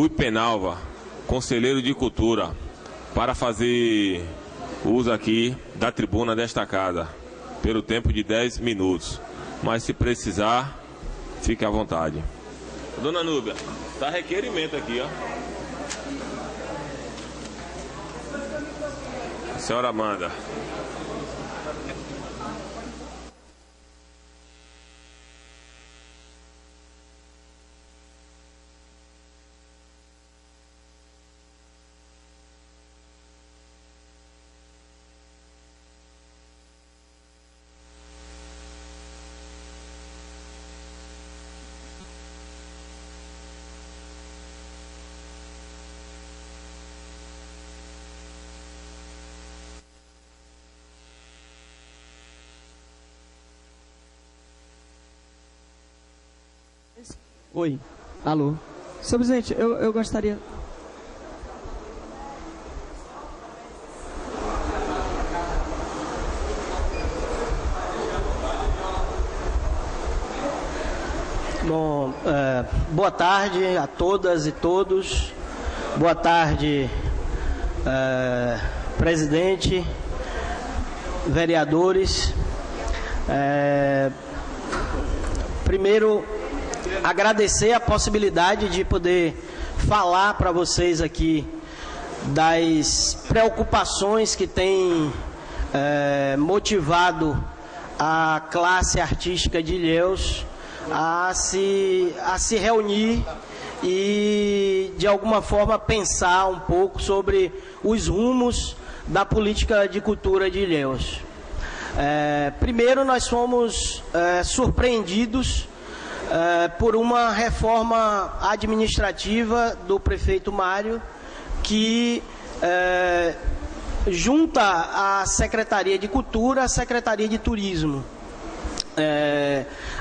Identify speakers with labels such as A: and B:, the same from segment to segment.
A: Rui Penalva, conselheiro de Cultura, para fazer uso aqui da tribuna desta casa, pelo tempo de 10 minutos. Mas se precisar, fique à vontade. Dona Núbia, tá requerimento aqui, ó. A senhora manda.
B: Oi, alô. Senhor presidente, eu gostaria... Bom, boa tarde a todas e todos. Boa tarde, presidente, vereadores. Primeiro, agradecer a possibilidade de poder falar para vocês aqui das preocupações que têm motivado a classe artística de Ilhéus a se reunir e, de alguma forma, pensar um pouco sobre os rumos da política de cultura de Ilhéus. Primeiro, nós fomos surpreendidos por uma reforma administrativa do prefeito Mário, que junta a Secretaria de Cultura à Secretaria de Turismo.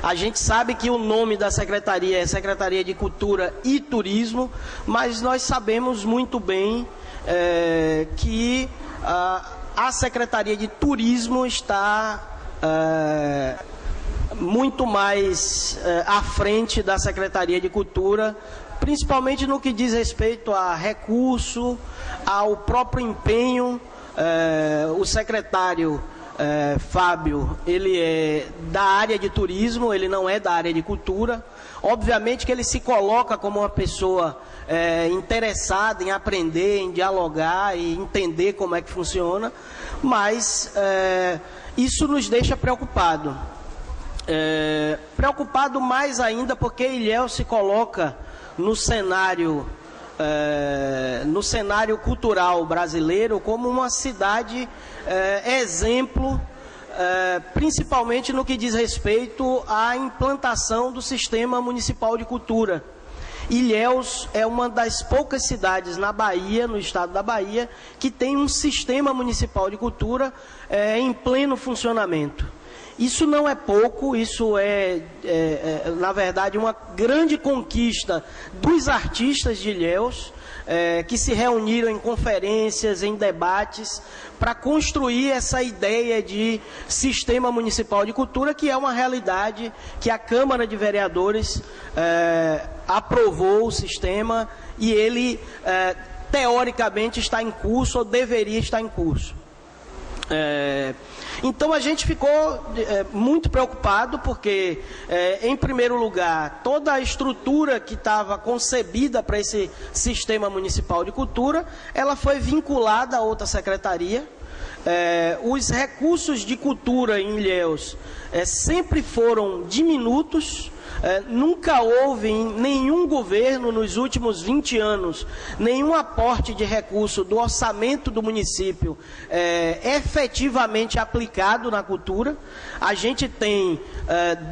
B: A gente sabe que o nome da secretaria é Secretaria de Cultura e Turismo, mas nós sabemos muito bem que a Secretaria de Turismo está muito mais à frente da Secretaria de Cultura, principalmente no que diz respeito a recurso, ao próprio empenho. O secretário Fábio, ele é da área de turismo, ele não é da área de cultura. Obviamente que ele se coloca como uma pessoa interessada em aprender, em dialogar e entender como é que funciona, mas isso nos deixa preocupado. Preocupado mais ainda porque Ilhéus se coloca no cenário cultural brasileiro como uma cidade exemplo, principalmente no que diz respeito à implantação do sistema municipal de cultura. Ilhéus é uma das poucas cidades na Bahia, no estado da Bahia, que tem um sistema municipal de cultura em pleno funcionamento. Isso não é pouco, isso na verdade, uma grande conquista dos artistas de Ilhéus, que se reuniram em conferências, em debates, para construir essa ideia de sistema municipal de cultura, que é uma realidade que a Câmara de Vereadores aprovou o sistema e ele, teoricamente, está em curso ou deveria estar em curso. Então a gente ficou muito preocupado porque, em primeiro lugar, toda a estrutura que estava concebida para esse sistema municipal de cultura, ela foi vinculada a outra secretaria. Os recursos de cultura em Ilhéus sempre foram diminutos. Nunca houve em nenhum governo nos últimos 20 anos nenhum aporte de recurso do orçamento do município efetivamente aplicado na cultura. A gente tem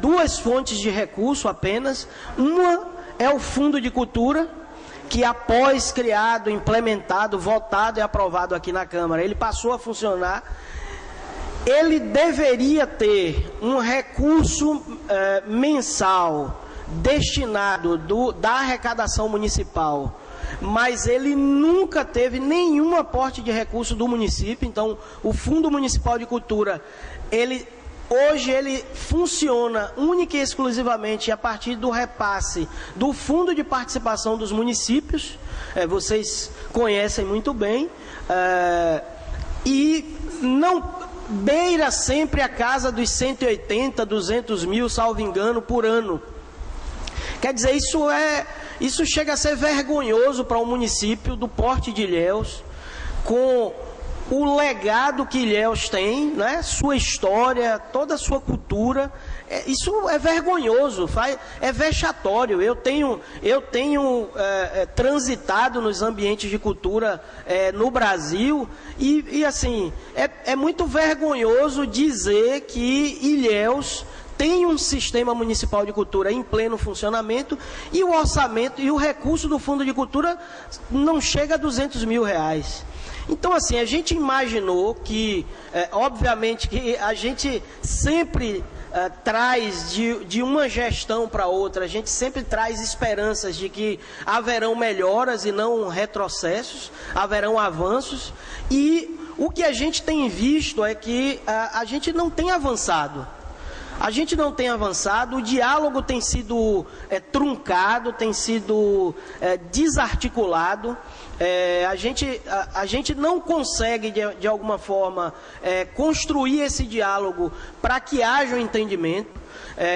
B: duas fontes de recurso apenas. Uma é o Fundo de Cultura, que após criado, implementado, votado e aprovado aqui na Câmara, ele passou a funcionar. Ele deveria ter um recurso mensal destinado da arrecadação municipal, mas ele nunca teve nenhum aporte de recurso do município. Então, o Fundo Municipal de Cultura, ele Hoje ele funciona única e exclusivamente a partir do repasse do Fundo de Participação dos Municípios, vocês conhecem muito bem, e não beira sempre a casa dos 180, 200 mil, salvo engano, por ano. Quer dizer, isso chega a ser vergonhoso para um município do porte de Ilhéus, com o legado que Ilhéus tem, né? Sua história, toda a sua cultura. Isso é vergonhoso, é vexatório. Eu tenho transitado nos ambientes de cultura no Brasil e assim, é muito vergonhoso dizer que Ilhéus tem um sistema municipal de cultura em pleno funcionamento e o orçamento e o recurso do Fundo de Cultura não chega a 200 mil reais. Então, assim, a gente imaginou que, obviamente, que a gente sempre traz de uma gestão para outra, a gente sempre traz esperanças de que haverão melhoras e não retrocessos, haverão avanços, e o que a gente tem visto é que a gente não tem avançado. A gente não tem avançado, o diálogo tem sido truncado, tem sido desarticulado. A gente não consegue, de alguma forma, construir esse diálogo para que haja um entendimento.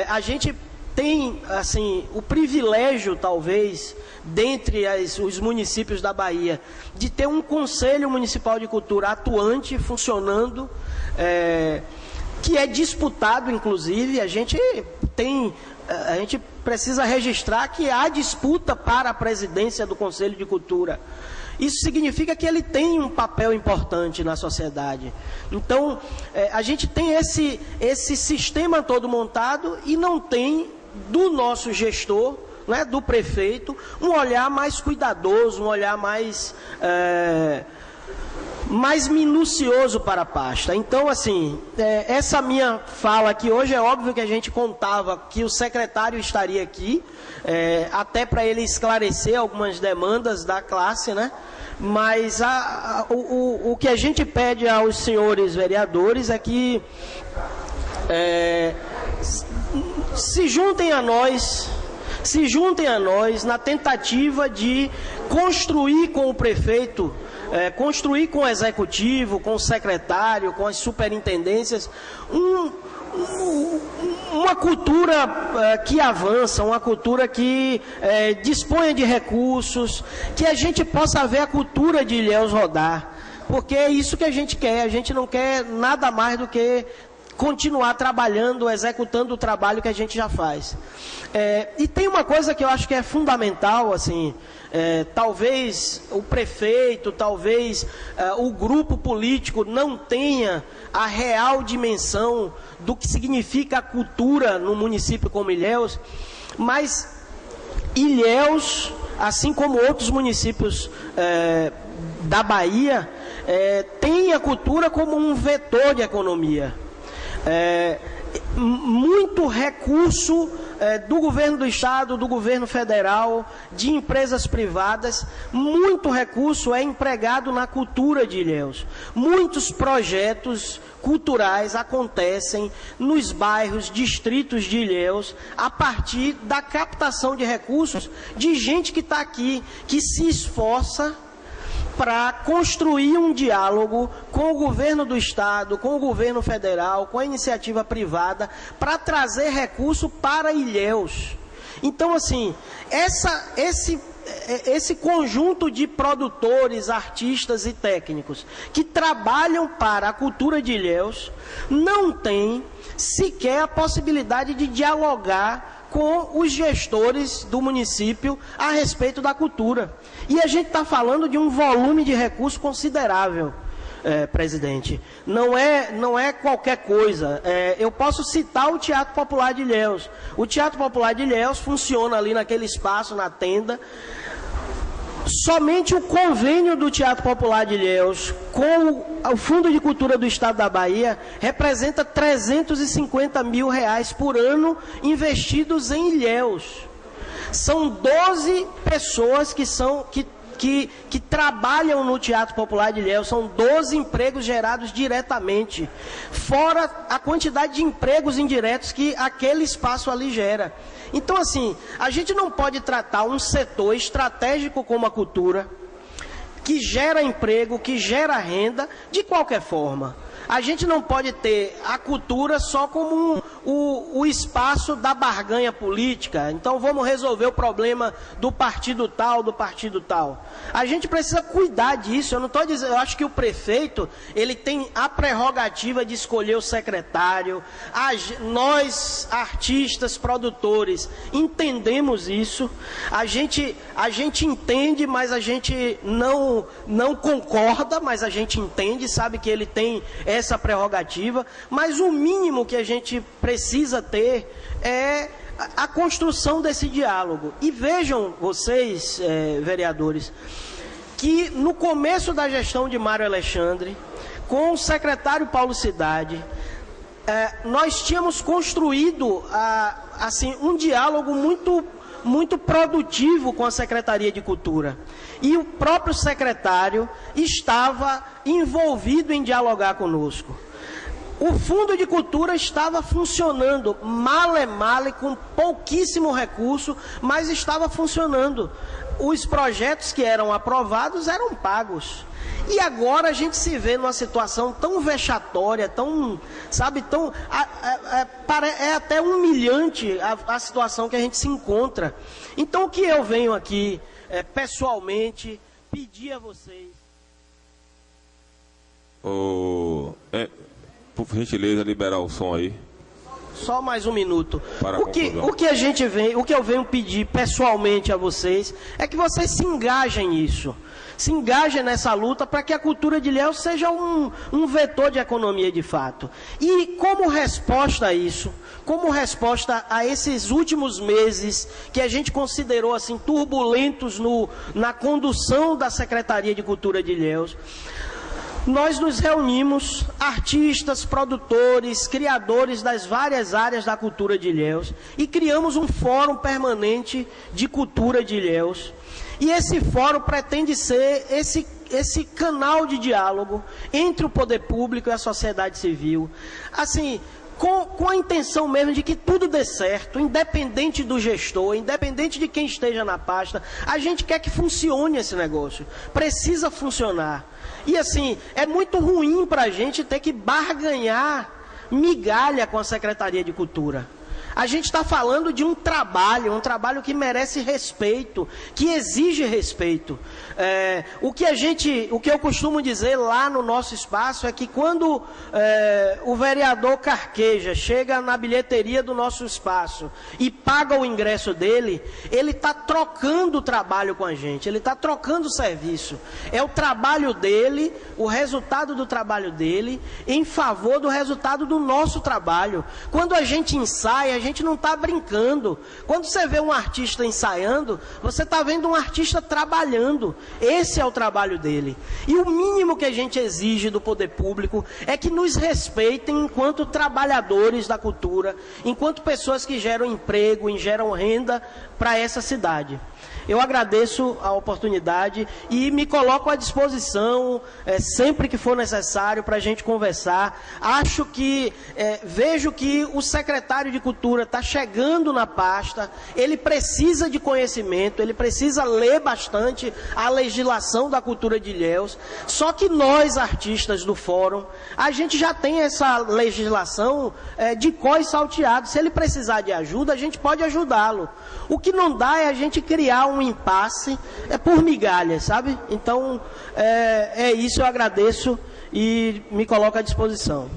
B: A gente tem, assim, o privilégio, talvez, dentre os municípios da Bahia, de ter um Conselho Municipal de Cultura atuante, funcionando, que é disputado, inclusive. A gente precisa registrar que há disputa para a presidência do Conselho de Cultura. Isso significa que ele tem um papel importante na sociedade. Então, a gente tem esse sistema todo montado e não tem do nosso gestor, né, do prefeito, um olhar mais cuidadoso, um olhar mais minucioso para a pasta. Então, assim, essa minha fala aqui hoje, é óbvio que a gente contava que o secretário estaria aqui, até para ele esclarecer algumas demandas da classe, né? Mas o que a gente pede aos senhores vereadores é que se juntem a nós na tentativa de construir com o prefeito, construir com o executivo, com o secretário, com as superintendências, uma cultura que avança, uma cultura que disponha de recursos, que a gente possa ver a cultura de Ilhéus rodar, porque é isso que a gente quer. A gente não quer nada mais do que continuar trabalhando, executando o trabalho que a gente já faz. E tem uma coisa que eu acho que é fundamental, assim, talvez o prefeito, talvez o grupo político não tenha a real dimensão do que significa a cultura no município como Ilhéus, mas Ilhéus, assim como outros municípios da Bahia, tem a cultura como um vetor de economia. Muito recurso do governo do estado, do governo federal, de empresas privadas, muito recurso é empregado na cultura de Ilhéus. Muitos projetos culturais acontecem nos bairros, distritos de Ilhéus, a partir da captação de recursos de gente que está aqui, que se esforça para construir um diálogo com o governo do estado, com o governo federal, com a iniciativa privada, para trazer recurso para Ilhéus. Então, assim, esse conjunto de produtores, artistas e técnicos que trabalham para a cultura de Ilhéus não tem sequer a possibilidade de dialogar com os gestores do município a respeito da cultura. E a gente está falando de um volume de recurso considerável, presidente. Não é qualquer coisa. Eu posso citar o Teatro Popular de Ilhéus. O Teatro Popular de Ilhéus funciona ali naquele espaço, na tenda. Somente o convênio do Teatro Popular de Ilhéus com o Fundo de Cultura do Estado da Bahia representa R$350 mil por ano investidos em Ilhéus. São 12 pessoas que que trabalham no Teatro Popular de Ilhéus. São 12 empregos gerados diretamente, fora a quantidade de empregos indiretos que aquele espaço ali gera. Então, assim, a gente não pode tratar um setor estratégico como a cultura, que gera emprego, que gera renda, de qualquer forma. A gente não pode ter a cultura só como o espaço da barganha política. Então vamos resolver o problema do partido tal, do partido tal. A gente precisa cuidar disso. Eu não estou dizendo, eu acho que o prefeito, ele tem a prerrogativa de escolher o secretário. Nós, artistas, produtores, entendemos isso. A gente entende, mas a gente não concorda, mas a gente entende, sabe que ele tem essa prerrogativa, mas o mínimo que a gente precisa ter é a construção desse diálogo. E vejam vocês, vereadores, que no começo da gestão de Mário Alexandre, com o secretário Paulo Cidade, nós tínhamos construído assim, um diálogo muito produtivo com a Secretaria de Cultura. E o próprio secretário estava envolvido em dialogar conosco. O Fundo de Cultura estava funcionando, male, com pouquíssimo recurso, mas estava funcionando. Os projetos que eram aprovados eram pagos. E agora a gente se vê numa situação tão vexatória, tão, sabe, tão... É até humilhante a situação que a gente se encontra. Então, o que eu venho aqui, pessoalmente, pedir a vocês...
A: por gentileza, liberar o som aí.
B: Só mais um minuto.
A: O
B: que eu venho pedir pessoalmente a vocês é que vocês se engajem nisso. Se engajem nessa luta para que a cultura de Ilhéus seja um vetor de economia de fato. E como resposta a isso, como resposta a esses últimos meses que a gente considerou assim turbulentos na condução da Secretaria de Cultura de Ilhéus, nós nos reunimos, artistas, produtores, criadores das várias áreas da cultura de Ilhéus, e criamos um fórum permanente de cultura de Ilhéus. E esse fórum pretende ser esse canal de diálogo entre o poder público e a sociedade civil, assim, com a intenção mesmo de que tudo dê certo, independente do gestor, independente de quem esteja na pasta. A gente quer que funcione esse negócio, precisa funcionar. E assim, é muito ruim para a gente ter que barganhar migalha com a Secretaria de Cultura. A gente está falando de um trabalho que merece respeito, que exige respeito. O que eu costumo dizer lá no nosso espaço é que quando o vereador Carqueja chega na bilheteria do nosso espaço e paga o ingresso dele, ele está trocando o trabalho com a gente, ele está trocando o serviço. É o trabalho dele, o resultado do trabalho dele, em favor do resultado do nosso trabalho. Quando a gente ensaia, a gente não está brincando. Quando você vê um artista ensaiando, você está vendo um artista trabalhando. Esse é o trabalho dele. E o mínimo que a gente exige do poder público é que nos respeitem enquanto trabalhadores da cultura, enquanto pessoas que geram emprego e geram renda para essa cidade. Eu agradeço a oportunidade e me coloco à disposição sempre que for necessário para a gente conversar. Vejo que o secretário de Cultura está chegando na pasta, ele precisa de conhecimento, ele precisa ler bastante a legislação da cultura de Ilhéus. Só que nós, artistas do Fórum, a gente já tem essa legislação de cor e salteado. Se ele precisar de ajuda, a gente pode ajudá-lo. O que não dá é a gente criar um impasse por migalhas, sabe? Então, é isso, eu agradeço e me coloco à disposição.